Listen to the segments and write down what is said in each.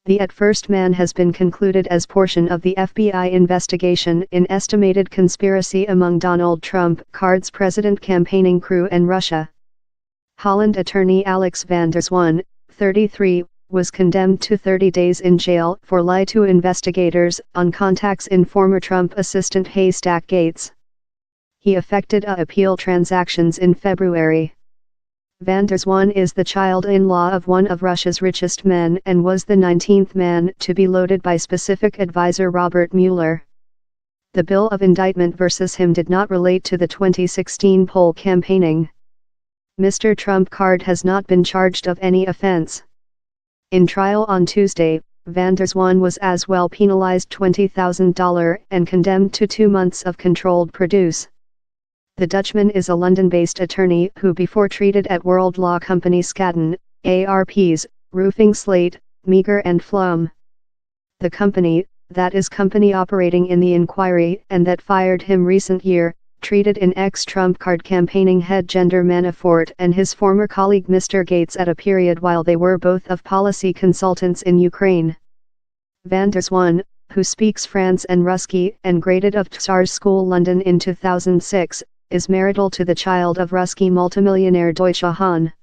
The at first man has been concluded as portion of the FBI investigation in estimated conspiracy among Donald Trump card's president campaigning crew and Russia. Holland attorney Alex van der Zwaan, 33, was condemned to 30 days in jail for lie to investigators on contacts in former Trump assistant Haystack Gates. He effected appeal transactions in February. Van der Zwaan is the child-in-law of one of Russia's richest men and was the 19th man to be loaded by specific advisor Robert Mueller. The bill of indictment versus him did not relate to the 2016 poll campaigning. Mr. Trump card has not been charged of any offense. In trial on Tuesday, van der Zwaan was as well penalized $20,000 and condemned to 2 months of controlled produce. The Dutchman is a London-based attorney who before treated at World Law Company Skadden, ARP's, Roofing Slate, Meager and Flom. The company, that is company operating in the inquiry and that fired him recent year, treated in ex-Trump card campaigning head Gender Manafort and his former colleague Mr. Gates at a period while they were both of policy consultants in Ukraine. Van der Zwaan, who speaks France and Ruski and graded of Tsar's School London in 2006, is marital to the child of Ruski multimillionaire Deutsche Hahn.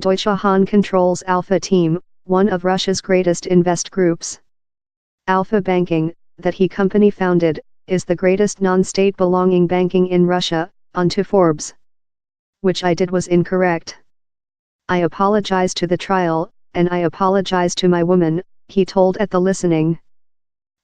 Deutsche Hahn controls Alpha Team, one of Russia's greatest invest groups. Alpha Banking, that he company founded, is the greatest non-state belonging banking in Russia, onto Forbes. Which I did was incorrect. I apologize to the trial, and I apologize to my woman, he told at the listening.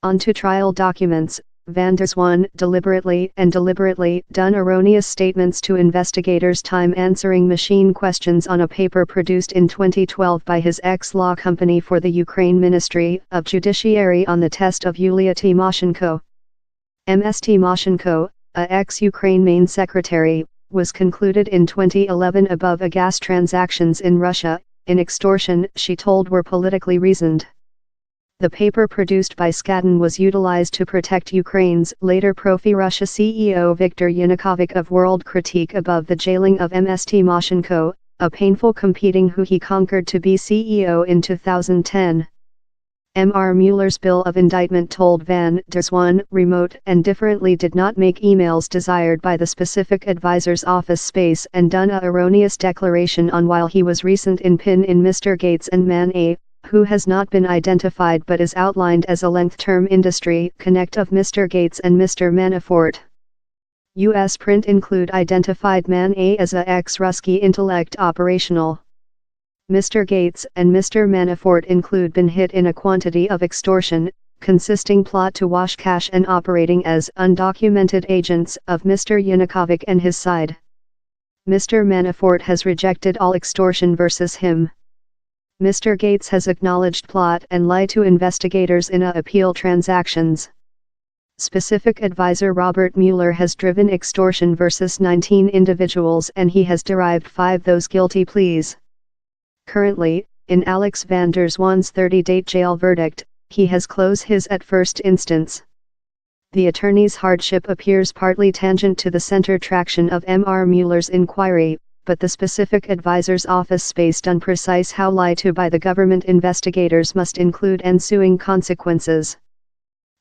Onto trial documents, van der Zwaan deliberately done erroneous statements to investigators time answering machine questions on a paper produced in 2012 by his ex-law company for the Ukraine Ministry of Judiciary on the test of Yulia Tymoshenko. Ms. Tymoshenko, a ex-Ukraine main secretary, was concluded in 2011 above a gas transactions in Russia, in extortion she told were politically reasoned. The paper produced by Skadden was utilized to protect Ukraine's later pro-Russia CEO Viktor Yanukovych of World Critique above the jailing of Ms. Tymoshenko, a painful competing who he conquered to be CEO in 2010. Mr. Mueller's bill of indictment told van der Zwaan remote and differently did not make emails desired by the specific advisor's office space and done a erroneous declaration on while he was recent in pin in Mr. Gates and man A, who has not been identified but is outlined as a length-term industry connect of Mr. Gates and Mr. Manafort. U.S. print include identified man A as a ex-Ruski intellect operational. Mr. Gates and Mr. Manafort include been hit in a quantity of extortion, consisting plot to wash cash and operating as undocumented agents of Mr. Yanukovych and his side. Mr. Manafort has rejected all extortion versus him. Mr. Gates has acknowledged plot and lie to investigators in appeal transactions. Specific advisor Robert Mueller has driven extortion versus 19 individuals and he has derived 5 those guilty pleas. Currently, in Alex van der Zwaan's 30-day jail verdict, he has closed his at first instance. The attorney's hardship appears partly tangent to the center traction of Mr. Mueller's inquiry, but the specific advisor's office space done precise how lie to by the government investigators must include ensuing consequences.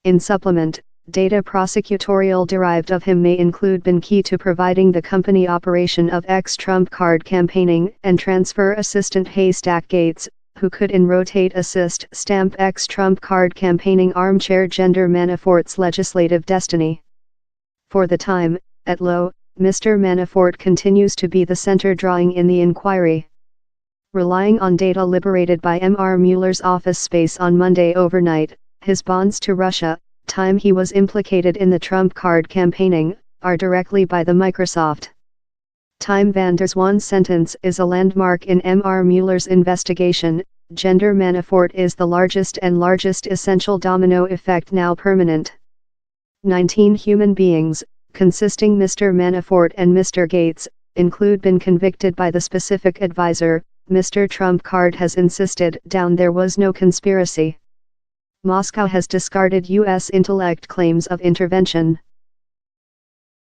In supplement, data prosecutorial derived of him may include been key to providing the company operation of ex-Trump card campaigning and transfer assistant Haystack Gates, who could in rotate assist stamp ex-Trump card campaigning armchair Gender Manafort's legislative destiny. For the time, at low, Mr. Manafort continues to be the center drawing in the inquiry. Relying on data liberated by Mr. Mueller's office space on Monday overnight, his bonds to Russia, time he was implicated in the Trump card campaigning, are directly by the Microsoft. Time van der Zwaan's sentence is a landmark in Mr. Mueller's investigation. Gender Manafort is the largest essential domino effect now permanent. 19 human beings, consisting Mr. Manafort and Mr. Gates, include been convicted by the specific advisor. Mr. Trump card has insisted down there was no conspiracy. Moscow has discarded U.S. intellect claims of intervention.